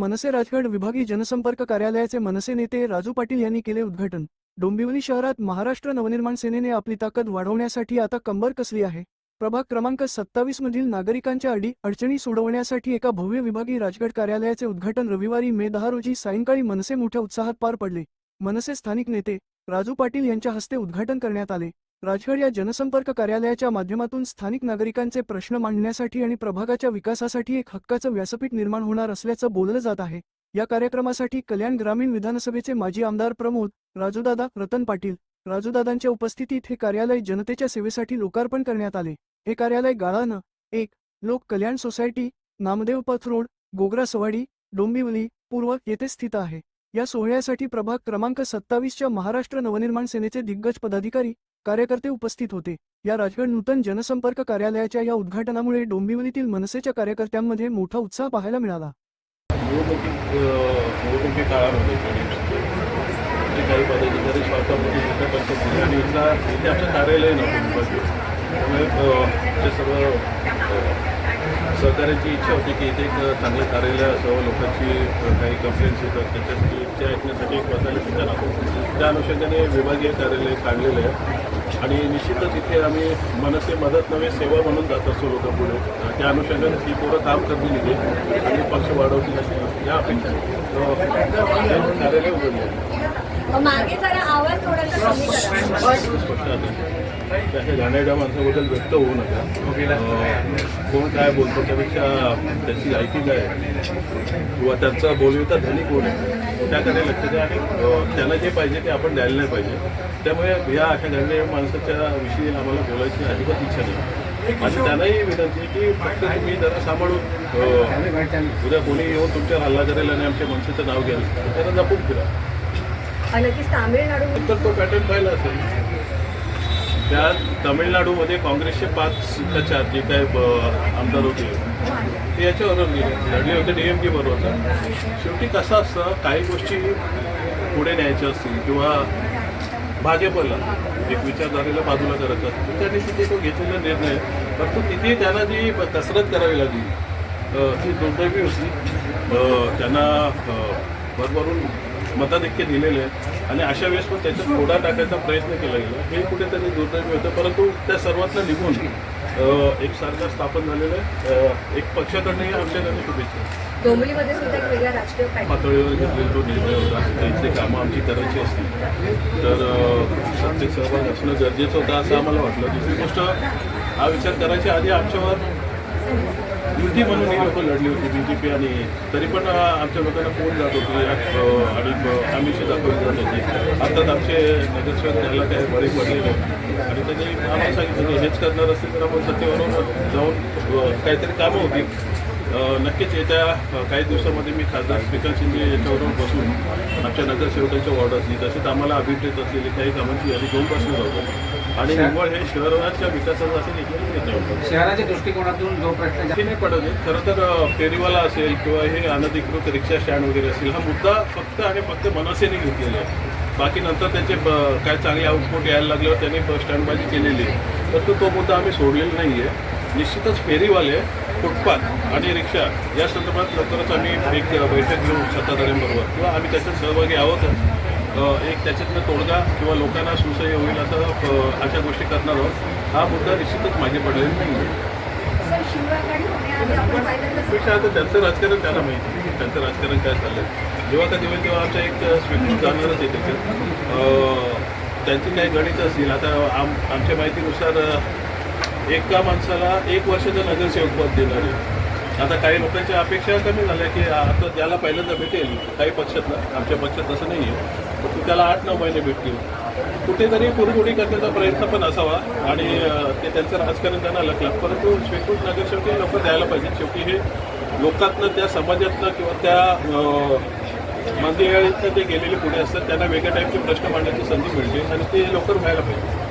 मनसे राजगड विभागीय जनसंपर्क कार्यालयाचे मनसे नेते राजू पाटील यांनी केले उद्घाटन। डोंबिवली शहरात महाराष्ट्र नवनिर्माण सेनेने आपली ताकद वाढवण्यासाठी आता कंबर कसली आहे। प्रभाग क्रमांक 27 मधील नागरिकांच्या अडचणी सोडवण्यासाठी एका भव्य विभागीय राजगड कार्यालयाचे उद्घाटन रविवारी मे 10 रोजी सायंकाळी मनसे मोठ्या उत्साहात पार पडले। मनसे स्थानिक नेते राजू पाटील यांच्या हस्ते उद्घाटन करण्यात आले। राजगड या जनसंपर्क कार्यालयाच्या माध्यमातून स्थानिक नागरिकांचे प्रश्न मांडण्यासाठी आणि प्रभागाच्या विकासासाठी एक हक्काचं व्यासपीठ निर्माण होणार असल्याचं बोललं जात आहे। या कार्यक्रमासाठी कल्याण ग्रामीण विधानसभेचे माजी आमदार प्रमोद राजूदादा रतन पाटील राजूदादांच्या उपस्थितीत हे कार्यालय जनतेच्या सेवेसाठी लोकार्पण करण्यात आले। हे कार्यालय गाळानं 1 लोक कल्याण सोसायटी, नामदेव पथ रोड, गोगरा सवाडी, डोंबिवली पूर्व येथे स्थित आहे। या सोहळ्यासाठी प्रभाग क्रमांक 27च्या महाराष्ट्र नवनिर्माण सेनेचे दिग्गज पदाधिकारी कार्यकर्ते उपस्थित होते। या राजगड नूतन जनसंपर्क कार्यालयाच्या या उद्घाटनामुळे डोंबिवलीतील मनसेच्या कार्यकर्त्यांमध्ये मोठा उत्साह पाहायला मिळाला। निवडणुकी काळामध्ये काही पदाधिकारी स्वतःमध्ये मोठ्या पद्धतीने आणि इथे आमचं कार्यालय नव्हतं, त्यामुळे सर्व सहकार्याची इच्छा होती की इथे एक चांगलं कार्यालय असावं। लोकांची काही कंप्लेंट्स येतात त्याच्यासाठी त्या ऐकण्यासाठी एक बसायला ठिकाण असतं। त्या अनुषंगाने विभागीय कार्यालय काढलेलं आहे आणि निश्चितच इथे आम्ही मनसे मदत नव्हे सेवा म्हणून जात असतो लोकांपुढे। त्या अनुषंगाने ती पोरं काम करतील इथे आणि पक्ष वाढवतील अशी या अपेक्षा कार्यालय उघडले। मागे जरा आवाज थोडासा कमी करा। त्याच्या घाणेरड्या माणसाबद्दल व्यक्त होऊ नका। कोण काय बोलतो त्यापेक्षा त्याची लायकी काय किंवा त्यांचा बोलविता धनी कोण आहे त्याकडे लक्ष द्या आणि त्यांना जे पाहिजे ते आपण द्यायला नाही पाहिजे। त्यामुळे या अशा घाणेरड्या माणसाच्या विषयी आम्हाला बोलायची अजिबात इच्छा नाही आणि त्यांनाही विनंती की फक्त तुम्ही जरा सांभाळून उद्या कोणी येऊन तुमच्यावर हल्ला करेल आणि आमच्या माणसाचं नाव घ्याल त्यांना जपून फिरा। नक्कीच तामिळनाडू तर तो पॅटर्न पाहिला असेल। त्या तामिळनाडूमध्ये काँग्रेसचे 5 का 4 जे काय आमदार होते ते याच्यावर लढले होते DMK बरोबर। शेवटी कसं असतं काही गोष्टी पुढे न्यायच्या असतील किंवा भाजपला एक विचारधारेला बाजूला करायचं असतं त्यांनी तिथे तो घेतलेला निर्णय, परंतु तिथे त्यांना जी कसरत करावी लागली ती दुर्दैवी होती। त्यांना भरभरून मताधिक्य दिलेले आहेत आणि अशा वेळेस पण त्याच्यात थोडा टाकायचा प्रयत्न केला गेला, हे कुठेतरी दुर्दैवी होतं। परंतु त्या सर्वातनं निघून एक सरकार स्थापन झालेलं आहे। एक पक्षाकडनंही आमच्याकडनं शुभेच्छा। डोंबिवलीमध्ये सुद्धा एक वेगळा राजकीय पातळीवर घेतलेला तो निर्णय होता। त्यांची कामं आमची करायची असतील तर सत्तेत सहभाग असणं गरजेचं होतं असं आम्हाला वाटलं। दुसरी गोष्ट हा विचार करायच्या आधी आमच्यावर युती म्हणून ही लोकं लढली होती BJP आणि तरी पण आमच्या लोकांना फोन जात होती आणि आमिष दाखवली जात होती। अर्थात आमचे नगरसेवक त्याला काही बळी पडले नाही आणि त्यांनी आम्हाला सांगितलं की हेच करणार असेल तर आपण सत्तेवरून जाऊन काहीतरी कामं होती। नक्कीच येत्या काही दिवसामध्ये मी खासदार श्रीकांत शिंदे याच्यावरून बसून आमच्या नगरसेवकांच्या वॉर्डातली तसेच आम्हाला अभिप्रेत असलेली काही कामांची यादी घेऊन बसलं जातं आणि निव्वळ हे शहराच्या विकासाचं असेल इकडे शहराच्या दृष्टिकोनातून जो प्रश्न नाही पडत आहे। खरं तर फेरीवाला असेल किंवा हे अनधिकृत रिक्षा स्टँड वगैरे असेल हा मुद्दा फक्त आणि फक्त मनसेने घेतलेला आहे। बाकी नंतर त्याचे काय चांगले आउटपुट यायला लागल्यावर त्यांनी स्टँडबाजी केलेली आहे, तर तो मुद्दा आम्ही सोडलेला नाही आहे। निश्चितच फेरीवाले फुटपाथ आणि रिक्षा या संदर्भात लवकरच आम्ही एक बैठक घेऊ सत्ताधाऱ्यांबरोबर किंवा आम्ही त्याच्यात सहभागी आहोतच। एक त्याच्यातनं तोडगा किंवा लोकांना सुसह्य होईल असं अशा गोष्टी करणार आहोत। हा मुद्दा निश्चितच मागे पडलेला नाही आहे। आता त्यांचं राजकारण त्यांना माहिती, त्यांचं राजकारण काय चाललंय। जेव्हा कधी होईल तेव्हा आमच्या एक स्वीकृत जाणारच आहे त्याच्यात त्यांची काही गणित असतील। आता आमच्या माहितीनुसार एका माणसाला 1 वर्षाचं नगरसेवक पद देणार आहे। आता काही लोकांच्या अपेक्षा कमी झाल्या की आता ज्याला पहिल्यांदा भेटेल काही पक्षातला, आमच्या पक्षात तसं नाही आहे, तर त्याला 8-9 महिने भेटतील। कुठेतरी पुरगुडी करण्याचा प्रयत्न पण असावा आणि ते त्यांचं राजकारण त्यांना लक्षात, परंतु स्वीकृत नगरसेवक हे लोक द्यायला पाहिजे। शेवटी हे लोकातनं त्या समाजातनं किंवा त्या मंदिरातनं ते गेलेले पुढे असतात, त्यांना वेगळ्या टाईपचे प्रश्न मांडण्याची संधी मिळते आणि ते लवकर व्हायला पाहिजे।